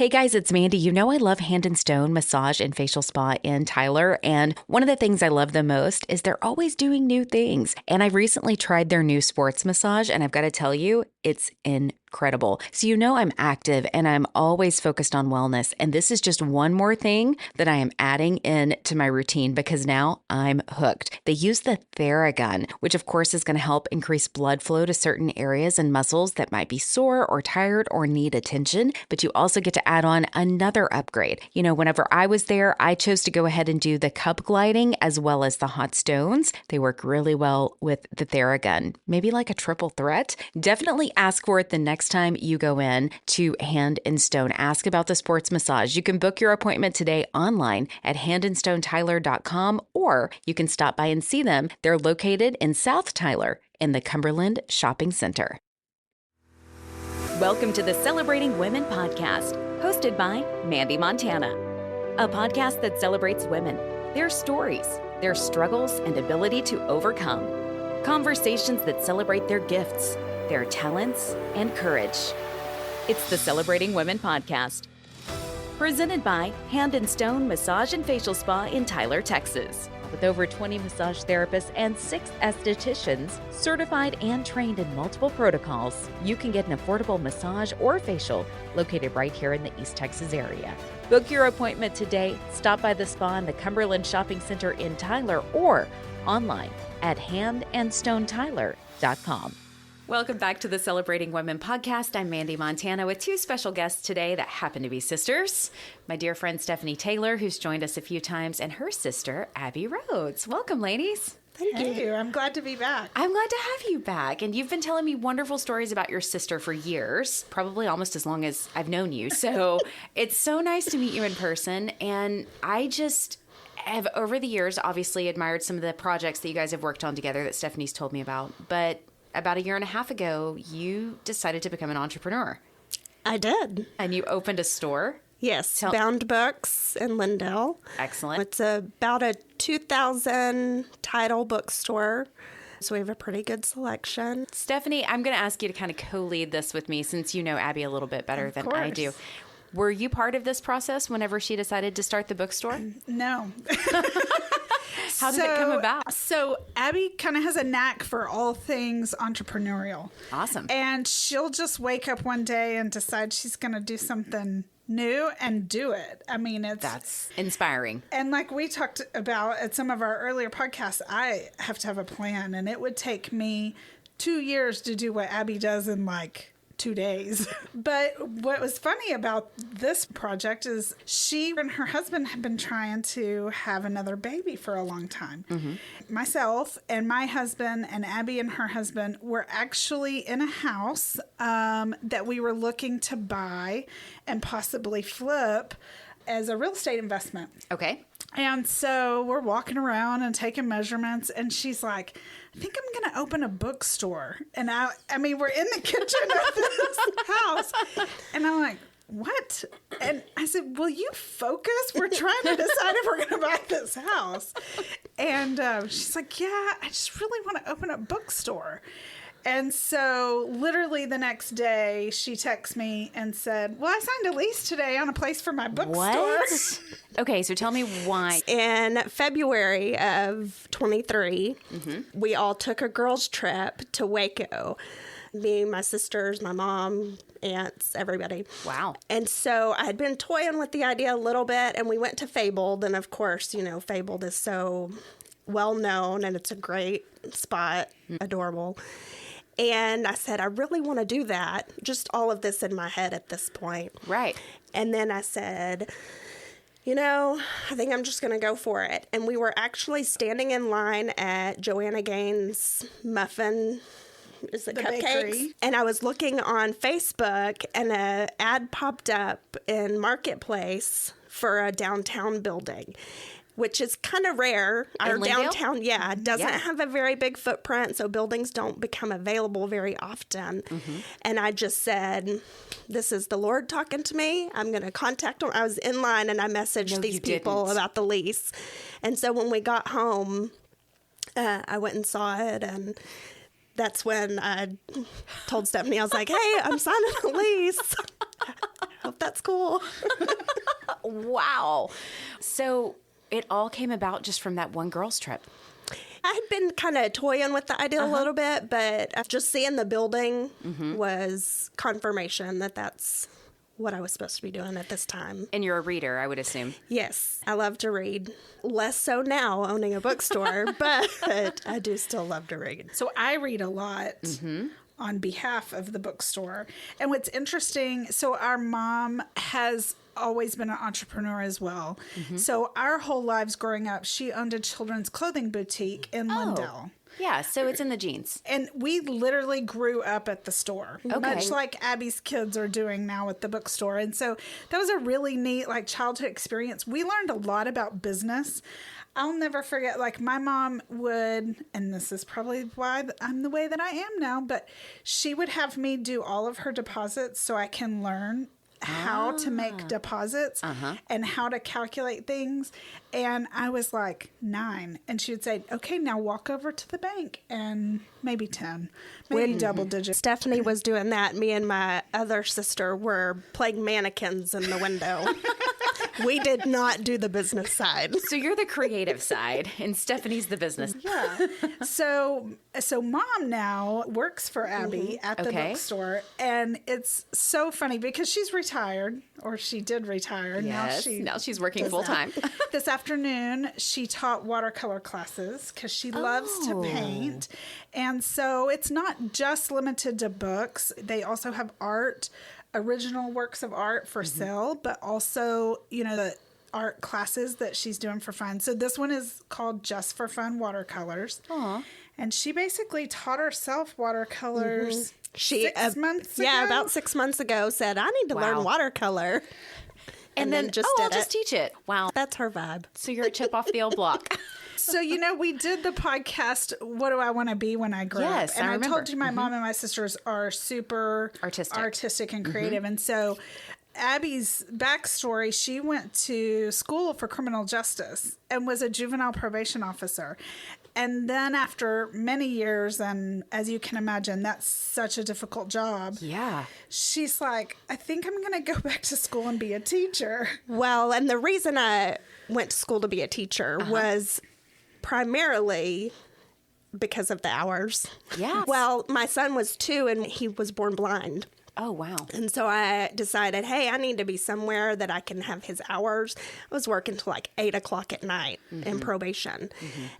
Hey guys, it's Mandee. You know I love Hand and Stone Massage and Facial Spa in Tyler, and one of the things I love the most is they're always doing new things. And I recently tried their new sports massage, and I've got to tell you, it's incredible. So you know I'm active and I'm always focused on wellness, and this is just one more thing that I am adding in to my routine because now I'm hooked. They use the Theragun, which of course is going to help increase blood flow to certain areas and muscles that might be sore or tired or need attention, but you also get to add on another upgrade. You know, whenever I was there, I chose to go ahead and do the cup gliding as well as the hot stones. They work really well with the Theragun, maybe like a triple threat. Definitely ask for it the next time you go in to Hand and Stone. Ask about the sports massage. You can book your appointment today online at handandstonetyler.com, or you can stop by and see them. They're located in South Tyler in the Cumberland Shopping Center. Welcome to the Celebrating Women podcast, hosted by Mandee Montana, a podcast that celebrates women, their stories, their struggles, and ability to overcome. Conversations that celebrate their gifts, their talents, and courage. It's the Celebrating Women podcast, presented by Hand and Stone Massage and Facial Spa in Tyler, Texas. With over 20 massage therapists and 6 estheticians, certified and trained in multiple protocols, you can get an affordable massage or facial located right here in the East Texas area. Book your appointment today. Stop by the spa in the Cumberland Shopping Center in Tyler or online at handandstonetyler.com. Welcome back to the Celebrating Women podcast. I'm Mandee Montana with 2 special guests today that happen to be sisters. My dear friend Stephaie Taylor, who's joined us a few times, and her sister, Abbie Rhodes. Welcome, ladies. Thank you. I'm glad to be back. I'm glad to have you back. And you've been telling me wonderful stories about your sister for years, probably almost as long as I've known you. So it's so nice to meet you in person. And I just have, over the years, obviously admired some of the projects that you guys have worked on together that Stephanie's told me about. But about a year and a half ago, you decided to become an entrepreneur. I did. And you opened a store? Yes, Bound Books in Lindale. Excellent. It's about a 2,000 title bookstore, so we have a pretty good selection. Stephanie, I'm going to ask you to kind of co-lead this with me since you know Abbie a little bit better than I do. Were you part of this process whenever she decided to start the bookstore? No. How did it come about? So Abbie kind of has a knack for all things entrepreneurial. Awesome. And she'll just wake up one day and decide she's going to do something new and do it. I mean, that's inspiring. And like we talked about at some of our earlier podcasts, I have to have a plan, and it would take me 2 years to do what Abbie does in like 2 days. But what was funny about this project is she and her husband have been trying to have another baby for a long time. Mm-hmm. Myself and my husband and Abbie and her husband were actually in a house that we were looking to buy and possibly flip as a real estate investment. Okay. And so we're walking around and taking measurements, and she's like, I think I'm going to open a bookstore. And I mean, we're in the kitchen of this house. And I'm like, what? And I said, will you focus? We're trying to decide if we're going to buy this house. And she's like, yeah, I just really want to open a bookstore. And so literally the next day she texted me and said, well, I signed a lease today on a place for my bookstore. What? Okay, so tell me why. In February of 23, we all took a girls' trip to Waco. Me, my sisters, my mom, aunts, everybody. Wow. And so I had been toying with the idea a little bit, and we went to Fabled. And of course, you know, Fabled is so well known, and it's a great spot, adorable. And I said, I really want to do that. Just all of this in my head at this point. Right. And then I said, you know, I think I'm just going to go for it. And we were actually standing in line at Joanna Gaines' muffin, is it cupcakes? Bakery. And I was looking on Facebook, and an ad popped up in Marketplace for a downtown building, which is kind of rare. Our downtown, doesn't have a very big footprint, so buildings don't become available very often. Mm-hmm. And I just said, this is the Lord talking to me. I'm going to contact them. I was in line, and I messaged these people about the lease. And so when we got home, I went and saw it, and that's when I told Stephanie, I was like, hey, I'm signing a lease. Hope that's cool. Wow. So it all came about just from that one girls' trip. I had been kind of toying with the idea a little bit, but just seeing the building was confirmation that that's what I was supposed to be doing at this time. And you're a reader, I would assume. Yes, I love to read. Less so now owning a bookstore, but I do still love to read. So I read a lot on behalf of the bookstore. And what's interesting, so our mom has always been an entrepreneur as well. So our whole lives growing up, she owned a children's clothing boutique in Lindell. Yeah, so it's in the genes. And we literally grew up at the store, much like Abbie's kids are doing now at the bookstore. And so that was a really neat childhood experience. We learned a lot about business. I'll never forget, my mom would, and this is probably why I'm the way that I am now, but she would have me do all of her deposits so I can learn how to make deposits and how to calculate things. And I was 9, and she would say, okay, now walk over to the bank, and maybe 10, maybe double digits. Stephanie was doing that. Me and my other sister were playing mannequins in the window. We did not do the business side. So you're the creative side, and Stephanie's the business. Yeah. So mom now works for Abbie at the bookstore, and it's so funny because she's retired, or she did retire. Yes. Now she's working full time. This afternoon, she taught watercolor classes because she loves to paint. And so it's not just limited to books. They also have art, original works of art for sale, but also, the art classes that she's doing for fun. So this one is called Just for Fun Watercolors. Aww. And she basically taught herself watercolors 6 months ago. Yeah, about 6 months ago said, I need to learn watercolor. And then just did I'll just teach it. Wow. That's her vibe. So you're a chip off the old block. So, we did the podcast, What Do I Want to Be When I Grow Up? Yes, And I remember. told you my mom and my sisters are super artistic and creative. And so Abbie's backstory, she went to school for criminal justice and was a juvenile probation officer. And then after many years, and as you can imagine, that's such a difficult job. Yeah. She's like, I think I'm going to go back to school and be a teacher. Well, and the reason I went to school to be a teacher was primarily because of the hours. Yeah. Well, my son was 2 and he was born blind. Oh, wow. And so I decided, hey, I need to be somewhere that I can have his hours. I was working till 8 o'clock at night in probation.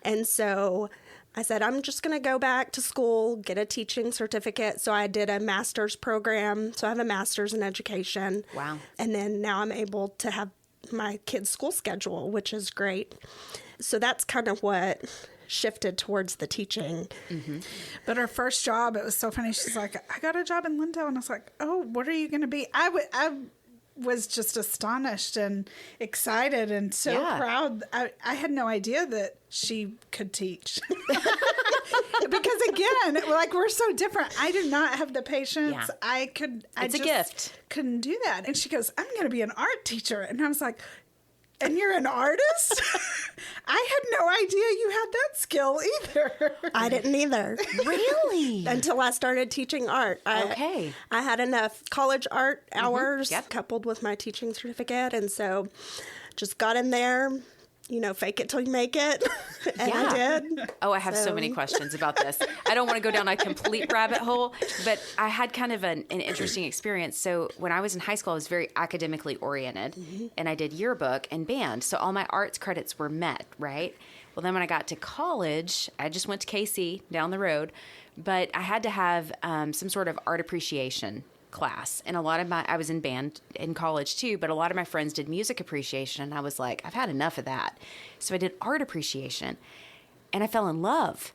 And so I said, I'm just going to go back to school, get a teaching certificate. So I did a master's program. So I have a master's in education. Wow. And then now I'm able to have my kids' school schedule, which is great. So that's kind of what shifted towards the teaching. But her first job, it was so funny. She's like, I got a job in Lindell. And I was like, oh, what are you going to be? I was just astonished and excited and so proud. I had no idea that she could teach. Because again, we're so different. I do not have the patience. Yeah. It's a gift. Couldn't do that. And she goes, I'm going to be an art teacher. And I was like, and you're an artist? I had no idea you had that skill either. I didn't either. Really? Until I started teaching art. I had enough college art hours coupled with my teaching certificate. And so just got in there, fake it till you make it. And I did. Oh, I have so many questions about this. I don't want to go down a complete rabbit hole, but I had kind of an interesting experience. So when I was in high school, I was very academically oriented, and I did yearbook and band. So all my arts credits were met, right? Well, then when I got to college, I just went to KC down the road, but I had to have some sort of art appreciation class. And I was in band in college too, but a lot of my friends did music appreciation. And I was like, I've had enough of that. So I did art appreciation and I fell in love.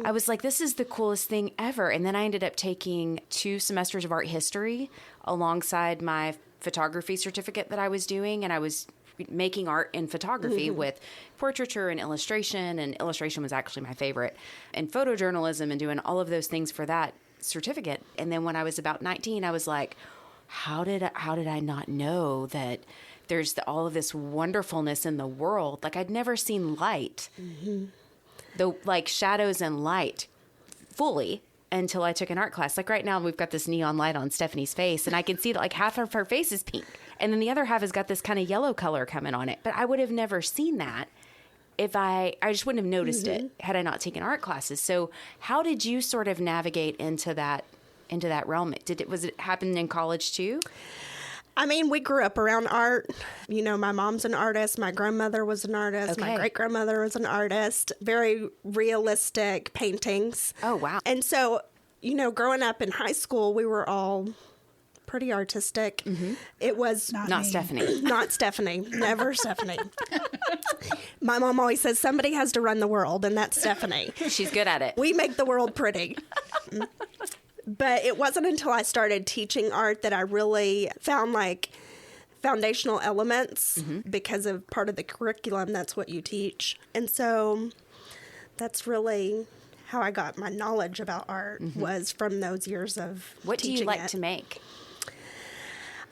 I was like, this is the coolest thing ever. And then I ended up taking 2 semesters of art history alongside my photography certificate that I was doing. And I was making art in photography with portraiture and illustration was actually my favorite, and photojournalism, and doing all of those things for that certificate. And then when I was about 19, I was like, how did I not know that there's all of this wonderfulness in the world? I'd never seen light, though, shadows and light fully until I took an art class. Like right now, we've got this neon light on Stephanie's face, and I can see that like half of her face is pink, and then the other half has got this kind of yellow color coming on it. But I would have never seen that if I just wouldn't have noticed it had I not taken art classes. So how did you sort of navigate into that realm? Was it happen in college too? I mean, we grew up around art. You know, my mom's an artist. My grandmother was an artist. Okay. My great-grandmother was an artist. Very realistic paintings. Oh, wow. And so, you know, growing up in high school, we were all pretty artistic. It was Not Stephaie. Not Stephaie. Never Stephaie. My mom always says somebody has to run the world, and that's Stephaie. She's good at it. We make the world pretty. But it wasn't until I started teaching art that I really found like foundational elements because of part of the curriculum. That's what you teach. And so that's really how I got my knowledge about art was from those years of What do teaching you like it. to make?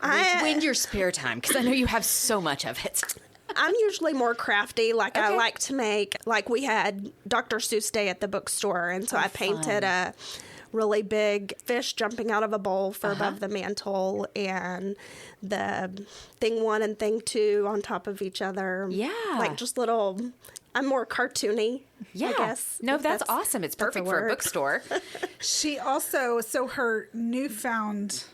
When your spare time, because I know you have so much of it. I'm usually more crafty. Like I Okay. like to make, like we had Dr. Seuss Day at the bookstore. And so I painted a really big fish jumping out of a bowl for above the mantle and the thing 1 and thing 2 on top of each other. Yeah. Like just little, I'm more cartoony, I guess. No, if that's awesome. It's perfect for a word. bookstore. She also, so her newfound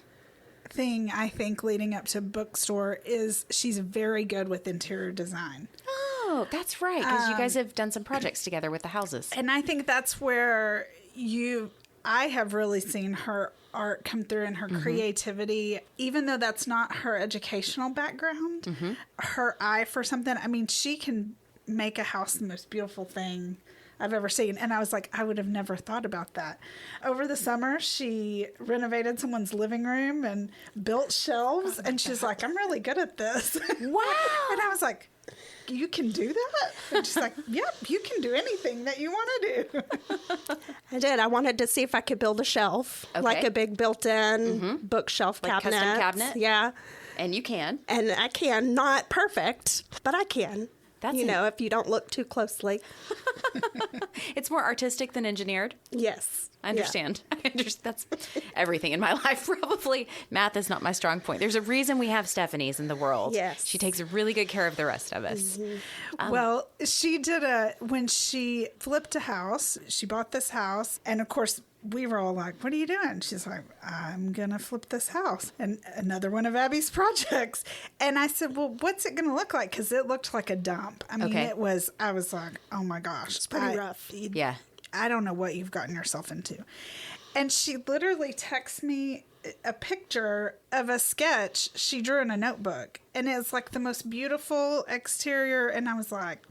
thing, I think, leading up to Bookstore is she's very good with interior design. Oh, that's right. Because you guys have done some projects together with the houses. And I think that's where I have really seen her art come through and her creativity, even though that's not her educational background, her eye for something. I mean, she can make a house the most beautiful thing I've ever seen. And I was like, I would have never thought about that. Over the summer, she renovated someone's living room and built shelves. And she's like, I'm really good at this. Wow. And I was like, you can do that? And she's like, yep, you can do anything that you want to do. I did. I wanted to see if I could build a shelf, like a big built-in bookshelf Like cabinet. custom cabinet? Yeah. And you can. And I can. Not perfect, but I can. That's if you don't look too closely. It's more artistic than engineered. Yes. I understand. I understand. That's everything in my life. Probably math is not my strong point. There's a reason we have Stephanies in the world. Yes. She takes really good care of the rest of us. Well, she did when she flipped a house, she bought this house. And of course, we were all like, what are you doing? She's like, I'm going to flip this house. And another one of Abbie's projects. And I said, well, what's it going to look like? Because it looked like a dump. I mean, I was like, oh my gosh. It's pretty rough. Yeah. I don't know what you've gotten yourself into. And she literally texts me a picture of a sketch she drew in a notebook. And it's like the most beautiful exterior. And I was like,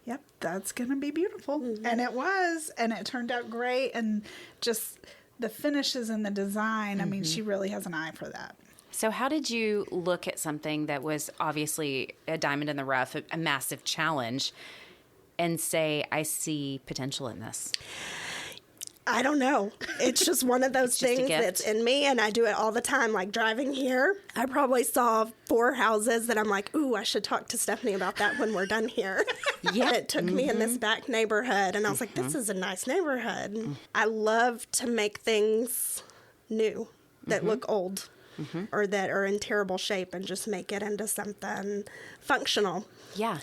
yep, that's going to be beautiful. And it was. And it turned out great. And just the finishes and the design. I mean, she really has an eye for that. So how did you look at something that was obviously a diamond in the rough, a massive challenge, and say, I see potential in this? I don't know. It's just one of those just a things gift. that's in me, and I do it all the time. Like driving here, I probably saw 4 houses that I'm like, ooh, I should talk to Stephaie about that when we're done here. Yeah. It took me in this back neighborhood, and I was like, this is a nice neighborhood. I love to make things new that look old or that are in terrible shape and just make it into something functional. Yeah.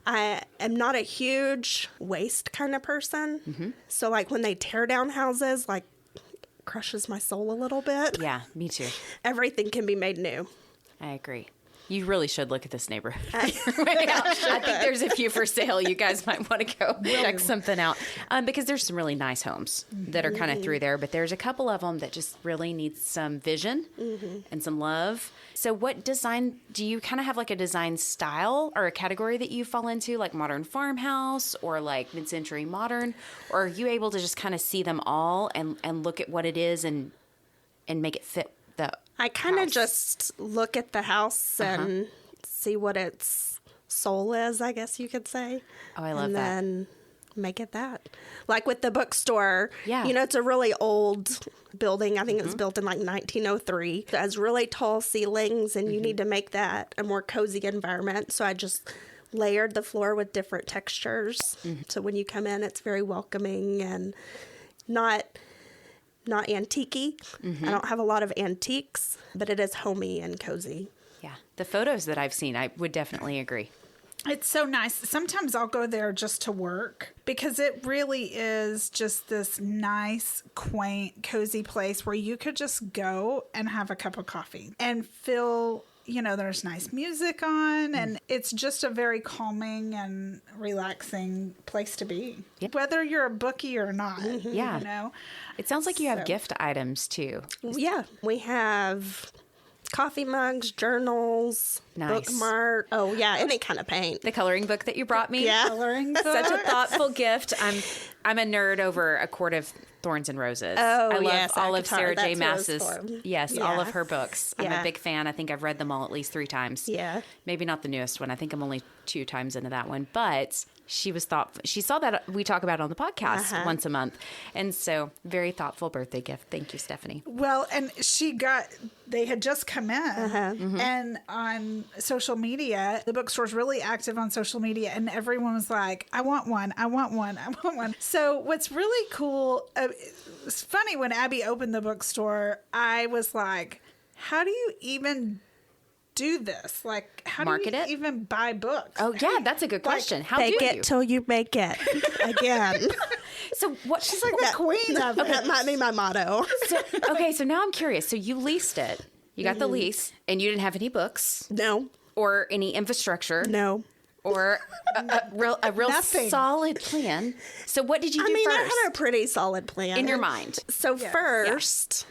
I am not a huge waste kind of person. So like when they tear down houses, like crushes my soul a little bit. Yeah, me too. Everything can be made new. I agree. You really should look at this neighborhood. I think there's a few for sale. You guys might want to go check something out because there's some really nice homes that are kind of through there, but there's a couple of them that just really need some vision and some love. So what design, do you kind of have like a design style or a category that you fall into, like modern farmhouse or like mid-century modern, or are you able to just kind of see them all and look at what it is and make it fit the I kind of house? just look at the house and see what its soul is, I guess you could say. Oh, I love and that. And then make it that. Like with the bookstore, Yeah. you know, it's a really old building. I think it was built in like 1903. It has really tall ceilings, and you need to make that a more cozy environment. So I just layered the floor with different textures. So when you come in, it's very welcoming and not not antique-y. I don't have a lot of antiques, but it is homey and cozy. Yeah. The photos that I've seen, I would definitely agree. It's so nice. Sometimes I'll go there just to work because it really is just this nice, quaint, cozy place where you could just go and have a cup of coffee and feel, you know, there's nice music on, and it's just a very calming and relaxing place to be. Yep. Whether you're a bookie or not. Yeah. You know? It sounds like you have gift items too. Yeah. We have coffee mugs, journals, bookmark. Oh, yeah, any kind of paint. The coloring book that you brought me. Yeah. Coloring book. Such a thoughtful gift. I'm a nerd over A Court of Thorns and Roses. Oh, I love yes, all of Sarah J. that's Maas's. Yes, Yeah. all of her books. I'm Yeah. a big fan. I think I've read them all at least 3 times. Yeah. Maybe not the newest one. I think I'm only 2 times into that one. But she was thoughtful. She saw that we talk about it on the podcast once a month. And so, very thoughtful birthday gift. Thank you, Stephaie. Well, and they had just come in, and on social media, the bookstore's really active on social media, and everyone was like, I want one, I want one, I want one. So what's really cool, it's funny, when Abbie opened the bookstore, I was like, how do you even do this? Like, how Market do you it? even buy books? Oh, yeah, that's a good question. How Fake do it you? till you make it. Again. So what? She's like the queen of it. That might be my motto. So now I'm curious. So you leased it. You got the lease, and you didn't have any books No. or any infrastructure. No. Or a real Nothing. solid plan. So what did you do I first? had a pretty solid plan. in your mind. So first,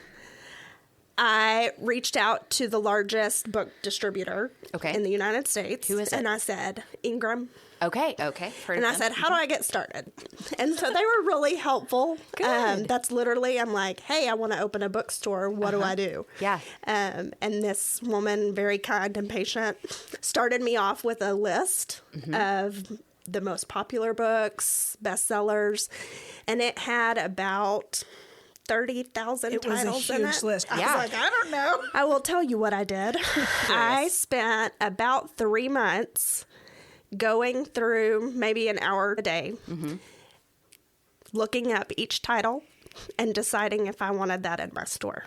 I reached out to the largest book distributor in the United States. Who is it? And I said, Ingram. Okay. Heard And of I them. said, how do I get started? And so they were really helpful. Good. That's literally, I'm like, hey, I want to open a bookstore. What do I do? Yeah. And this woman, very kind and patient, started me off with a list of the most popular books, bestsellers. And it had about 30,000 It was a titles in huge it. list. I Yeah. was like, I don't know. I will tell you what I did. I spent about 3 months going through maybe an hour a day, looking up each title and deciding if I wanted that in my store.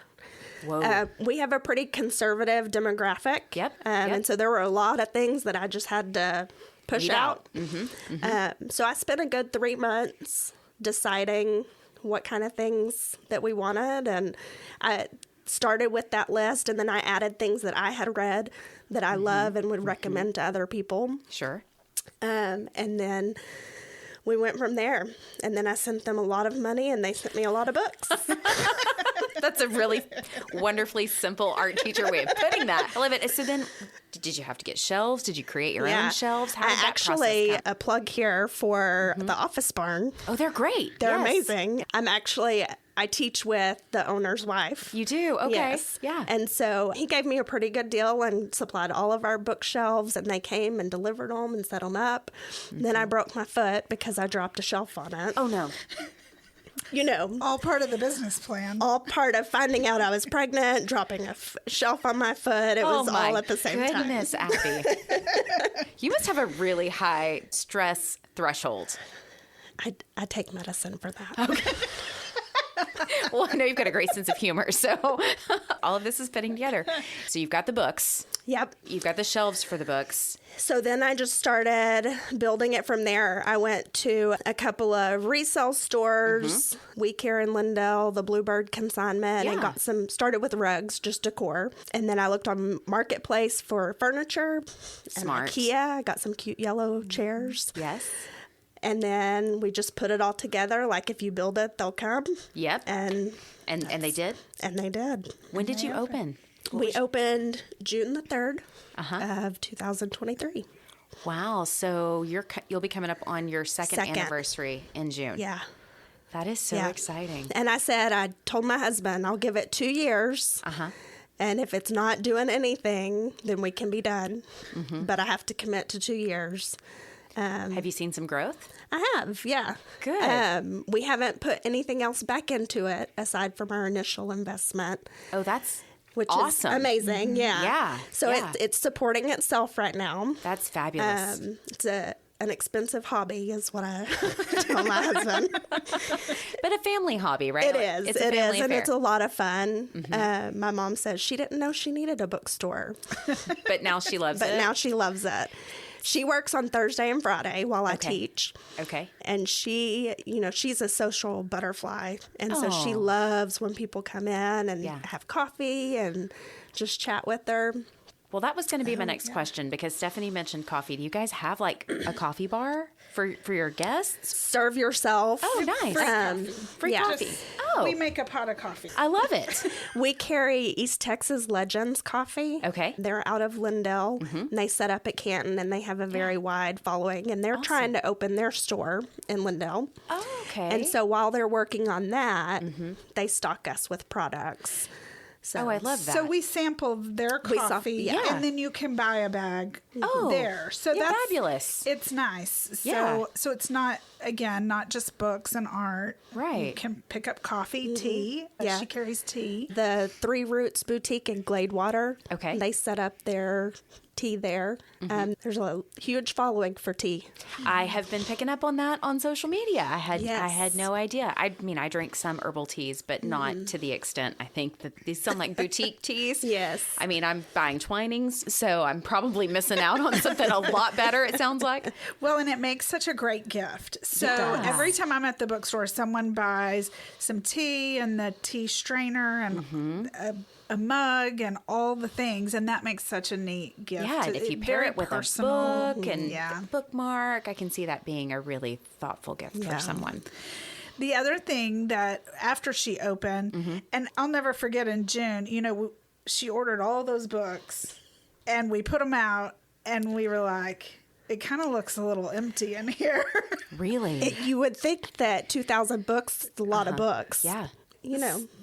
Whoa. We have a pretty conservative demographic. Yep. And so there were a lot of things that I just had to push Weed out. out. So I spent a good 3 months deciding what kind of things that we wanted. And I started with that list, and then I added things that I had read that I love and would recommend to other people. Sure. And then we went from there. And then I sent them a lot of money, and they sent me a lot of books. That's a really wonderfully simple art teacher way of putting that. I love it. So then, did you have to get shelves? Did you create your own shelves? How did that actually process come? a plug here for the Office Barn. Oh, they're great. They're Yes. amazing. I teach with the owner's wife. You do? Okay. Yes. Yeah. And so he gave me a pretty good deal and supplied all of our bookshelves, and they came and delivered them and set them up. Then I broke my foot because I dropped a shelf on it. Oh, no. You know, All part of the business plan. all part of finding out I was pregnant, dropping a shelf on my foot. It was all at the same time. Goodness, Abbie. You must have a really high stress threshold. I take medicine for that. Okay. Well, I know you've got a great sense of humor, so all of this is fitting together. So you've got the books. Yep. You've got the shelves for the books. So then I just started building it from there. I went to a couple of resale stores, We Care in Lindell, the Bluebird Consignment, and started with rugs, just decor. And then I looked on Marketplace for furniture. Smart. And IKEA, I got some cute yellow chairs. Yes. And then we just put it all together. Like, if you build it, they'll come. Yep. And they did? And they did. When did you open? We opened June the 3rd of 2023. Wow. So you'll be coming up on your second anniversary in June. Yeah. That is so exciting. And I told my husband, I'll give it 2 years. And if it's not doing anything, then we can be done. But I have to commit to 2 years. Have you seen some growth? I have, yeah. Good. We haven't put anything else back into it aside from our initial investment. Oh, that's which awesome. is amazing, yeah. Yeah. So it's supporting itself right now. That's fabulous. It's a an expensive hobby is what I tell my husband. But a family hobby, right? It is. It's a family and affair. it's a lot of fun. My mom says she didn't know she needed a bookstore. But now she loves it. But now she loves it. She works on Thursday and Friday while I Okay. teach. Okay. And she, she's a social butterfly. And so she loves when people come in and have coffee and just chat with her. Well, that was going to be my next question because Stephanie mentioned coffee. Do you guys have like a coffee bar for your guests? Serve yourself. Oh, nice. Free coffee. Oh, We make a pot of coffee. I love it. We carry East Texas Legends coffee. Okay. They're out of Lindell. And they set up at Canton, and they have a very wide following. And they're trying to open their store in Lindell. Oh, okay. And so while they're working on that, they stock us with products. So, Oh, I love that. So we sample their coffee, yeah. and then you can buy a bag there. So yeah, that's fabulous. It's nice. Yeah. So it's not, again, not just books and art. Right. You can pick up coffee, tea. Yeah. She carries tea. the Three Roots Boutique in Gladewater. Okay. They set up their tea there. There's a huge following for tea. I have been picking up on that on social media. I had Yes. no idea. I mean, I drink some herbal teas, but not to the extent. I think that these sound like boutique teas. Yes. I mean, I'm buying Twinings, so I'm probably missing out on something a lot better, it sounds like. Well, and it makes such a great gift. So does. every time I'm at the bookstore, someone buys some tea and the tea strainer and a mug and all the things, and that makes such a neat gift. Yeah, and if you pair Very it with personal. a book and Yeah. a bookmark, I can see that being a really thoughtful gift Yeah. for someone. The other thing that after she opened, and I'll never forget in June, she ordered all those books and we put them out and we were like, it kind of looks a little empty in here. Really? You would think that 2,000 books is a lot of books. Yeah.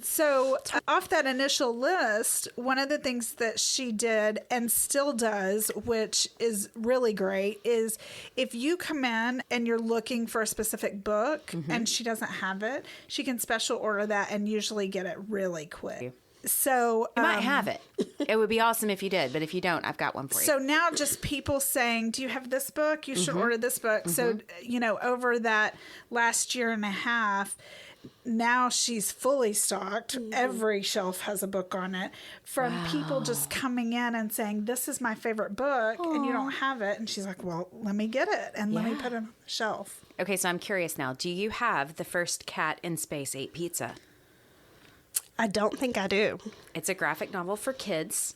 So off that initial list, one of the things that she did and still does, which is really great, is if you come in and you're looking for a specific book and she doesn't have it, she can special order that and usually get it really quick. So You might have it. It would be awesome if you did, but if you don't, I've got one for you. So now just people saying, do you have this book? You should order this book. So, over that last year and a half, now she's fully stocked. Every shelf has a book on it from people just coming in and saying, this is my favorite book and you don't have it. And she's like, well, let me get it and let me put it on the shelf. Okay, so I'm curious now. Do you have The First Cat in Space Ate Pizza? I don't think I do. It's a graphic novel for kids.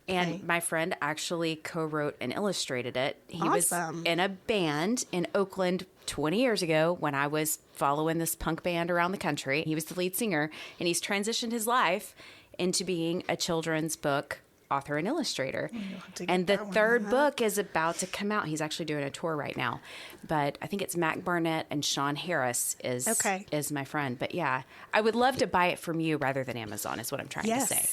And my friend actually co-wrote and illustrated it. He was Awesome. in a band in Oakland 20 years ago when I was following this punk band around the country. He was the lead singer, and he's transitioned his life into being a children's book author and illustrator. to get And the that one, third book is about to come out. He's actually doing a tour right now. But I think it's Mac Barnett and Sean Harris is my friend. But yeah, I would love to buy it from you rather than Amazon is what I'm trying to say.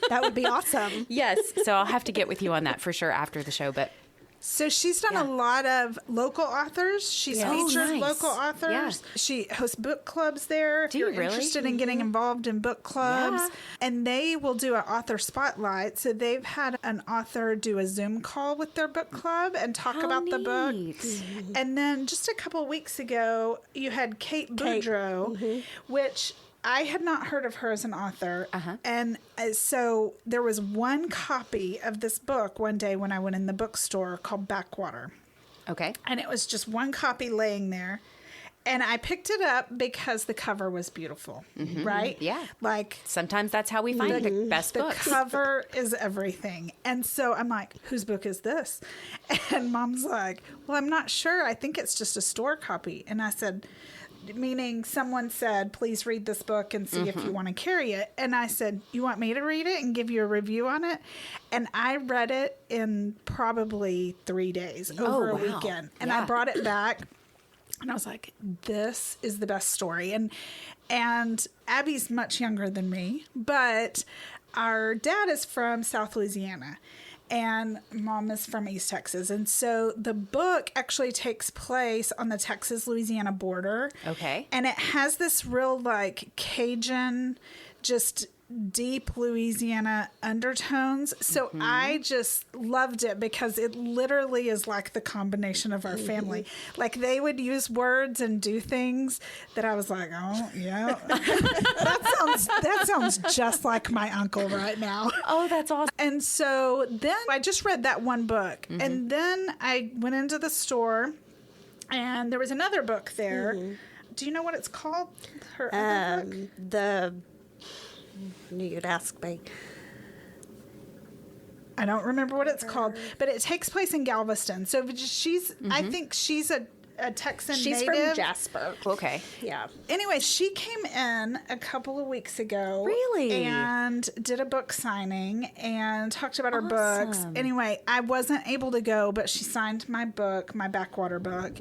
That would be awesome. Yes. So I'll have to get with you on that for sure after the show. But So she's done a lot of local authors. She's featured nice. local authors. Yeah. She hosts book clubs there. If Do you you're really? interested in getting involved in book clubs. Yeah. And they will do an author spotlight. So they've had an author do a Zoom call with their book club and talk How about the book. neat. And then just a couple weeks ago, you had Kate Boudreau, which I had not heard of her as an author. And so there was one copy of this book one day when I went in the bookstore called Backwater. Okay. And it was just one copy laying there. And I picked it up because the cover was beautiful, right? Yeah. Like, Sometimes that's how we find the best the books. cover is everything. And so I'm like, whose book is this? And Mom's like, well, I'm not sure. I think it's just a store copy. And I said, meaning someone said, please read this book and see if you want to carry it. And I said, you want me to read it and give you a review on it? And I read it in probably 3 days over a weekend. And I brought it back. And I was like, this is the best story. And Abbie's much younger than me, but our dad is from South Louisiana and Mom is from East Texas. And so the book actually takes place on the Texas-Louisiana border. Okay. And it has this real like Cajun, just deep Louisiana undertones. So I just loved it because it literally is like the combination of our family. Like they would use words and do things that I was like, oh yeah, that sounds just like my uncle right now. Oh, that's awesome. And so then I just read that one book, and then I went into the store, and there was another book there. Do you know what it's called? Her other book? Knew you'd ask me. I don't remember what it's called, but it takes place in Galveston. So she's, I think she's a Texan She's native. from Jasper. Okay. Yeah. Anyway, she came in a couple of weeks ago. Really? And did a book signing and talked about her books. Anyway, I wasn't able to go, but she signed my book, my Backwater book.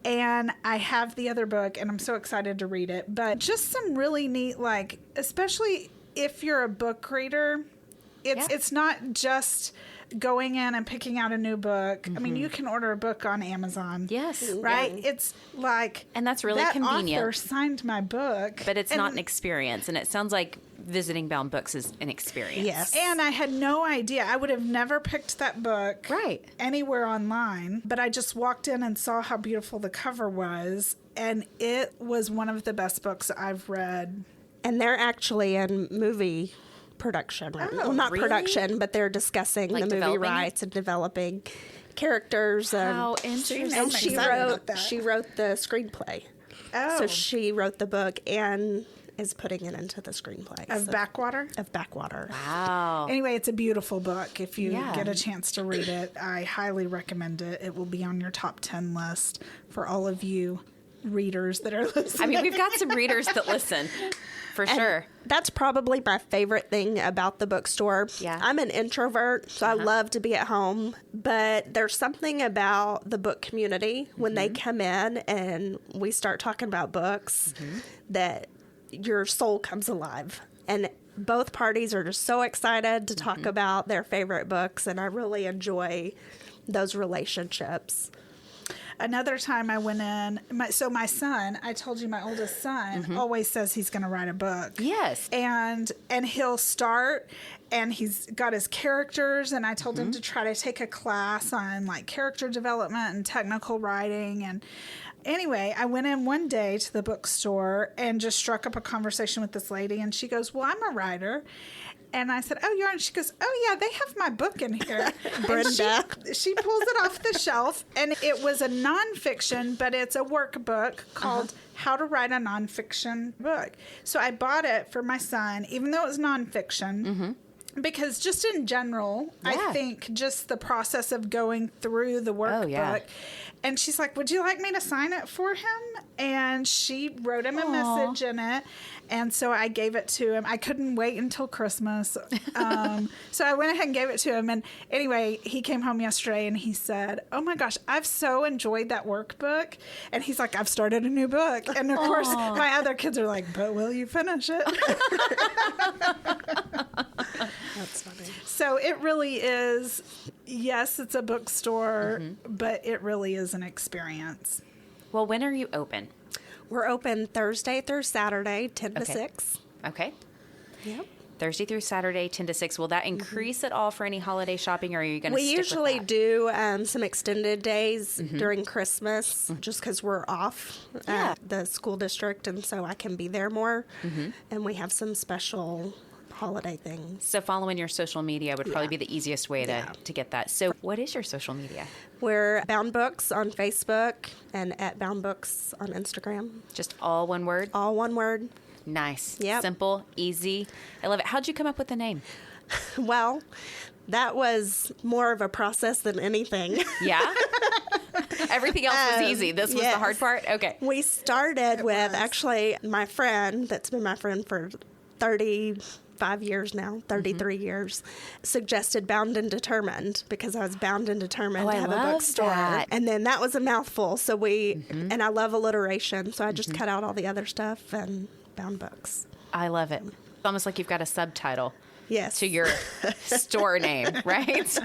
And I have the other book, and I'm so excited to read it. But just some really neat, like, especially if you're a book reader, it's not just going in and picking out a new book. I mean, you can order a book on Amazon. Yes. Right? It's like... And that's really that convenient. author signed my book. But it's not an experience. And it sounds like visiting Bound Books is an experience. Yes. And I had no idea. I would have never picked that book anywhere online. But I just walked in and saw how beautiful the cover was. And it was one of the best books I've read. And they're actually in movie production. Well, not production, but they're discussing the movie rights and developing characters. How interesting. And she wrote the screenplay. Oh. So she wrote the book and is putting it into the screenplay. Of Backwater? Of Backwater. Wow. Anyway, it's a beautiful book. If you get a chance to read it, I highly recommend it. It will be on your top 10 list for all of you readers that are listening. I mean, we've got some readers that listen. For sure. That's probably my favorite thing about the bookstore. Yeah. I'm an introvert, so I love to be at home. But there's something about the book community when they come in and we start talking about books that your soul comes alive. And both parties are just so excited to talk about their favorite books, and I really enjoy those relationships. Another time I went in, my son, I told you my oldest son always says he's going to write a book. Yes. And he'll start, and he's got his characters, and I told him to try to take a class on like character development and technical writing. And anyway, I went in one day to the bookstore and just struck up a conversation with this lady, and she goes, well, I'm a writer. And I said, oh, you are? And she goes, oh, yeah, they have my book in here. Brenda. She pulls it off the shelf, and it was a nonfiction, but it's a workbook called How to Write a Nonfiction Book. So I bought it for my son, even though it was nonfiction. Because just in general, I think just the process of going through the workbook. And she's like, would you like me to sign it for him? And she wrote him a message in it. And so I gave it to him. I couldn't wait until Christmas. So I went ahead and gave it to him. And anyway, he came home yesterday and he said, oh my gosh, I've so enjoyed that workbook. And he's like, I've started a new book. And of course, my other kids are like, but will you finish it? That's funny. So it really is, yes, it's a bookstore, but it really is an experience. Well, when are you open? We're open Thursday through Saturday, 10 to 6. Okay. Yep. Thursday through Saturday, 10 to 6. Will that increase at all for any holiday shopping, or are you going to stick with that? We usually do some extended days during Christmas just because we're off at the school district, and so I can be there more. And we have some special holiday things. So following your social media would probably be the easiest way to get that. So what is your social media? We're Bound Books on Facebook and at Bound Books on Instagram. Just all one word? All one word. Nice. Yep. Simple, easy. I love it. How'd you come up with the name? Well, that was more of a process than anything. Yeah? Everything else was easy. This was the hard part? Okay. We started with actually my friend, that's been my friend for 35 years now, 33 years, suggested Bound and Determined because I was bound and determined to have a bookstore. That. And then that was a mouthful. So we, and I love alliteration. So I just cut out all the other stuff and Bound Books. I love it. It's almost like you've got a subtitle Yes. to your store name, right?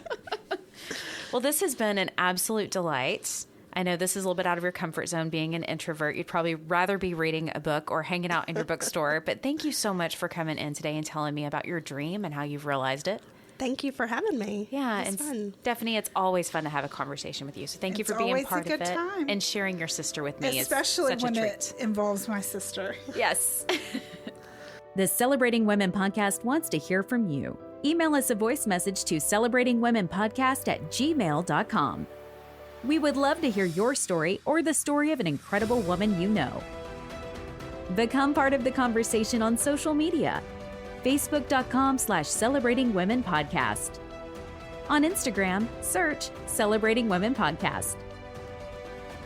Well, this has been an absolute delight. I know this is a little bit out of your comfort zone, being an introvert. You'd probably rather be reading a book or hanging out in your bookstore. But thank you so much for coming in today and telling me about your dream and how you've realized it. Thank you for having me. Yeah, and fun. Stephanie, it's always fun to have a conversation with you. So thank you for being part of it time. and sharing your sister with me. Especially it's such when a treat. It involves my sister. Yes. The Celebrating Women podcast wants to hear from you. Email us a voice message to celebratingwomenpodcast@gmail.com. We would love to hear your story or the story of an incredible woman you know. Become part of the conversation on social media. Facebook.com/Celebrating Women Podcast. On Instagram, search Celebrating Women Podcast.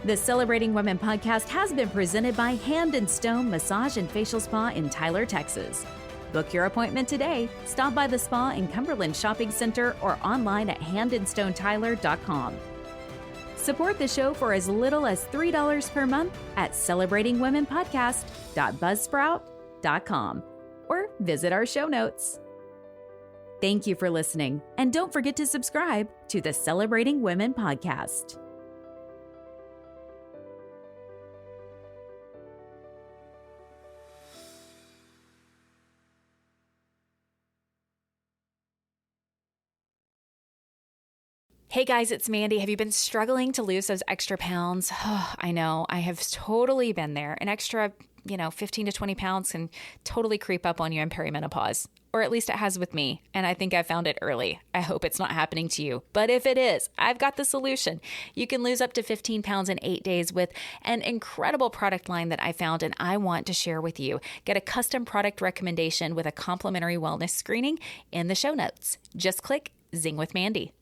The Celebrating Women Podcast has been presented by Hand & Stone Massage and Facial Spa in Tyler, Texas. Book your appointment today. Stop by the spa in Cumberland Shopping Center or online at handandstonetyler.com. Support the show for as little as $3 per month at celebratingwomenpodcast.buzzsprout.com or visit our show notes. Thank you for listening, and don't forget to subscribe to the Celebrating Women podcast. Hey guys, it's Mandee. Have you been struggling to lose those extra pounds? Oh, I know. I have totally been there. An extra, 15 to 20 pounds can totally creep up on you in perimenopause. Or at least it has with me. And I think I found it early. I hope it's not happening to you. But if it is, I've got the solution. You can lose up to 15 pounds in 8 days with an incredible product line that I found and I want to share with you. Get a custom product recommendation with a complimentary wellness screening in the show notes. Just click Zing with Mandee.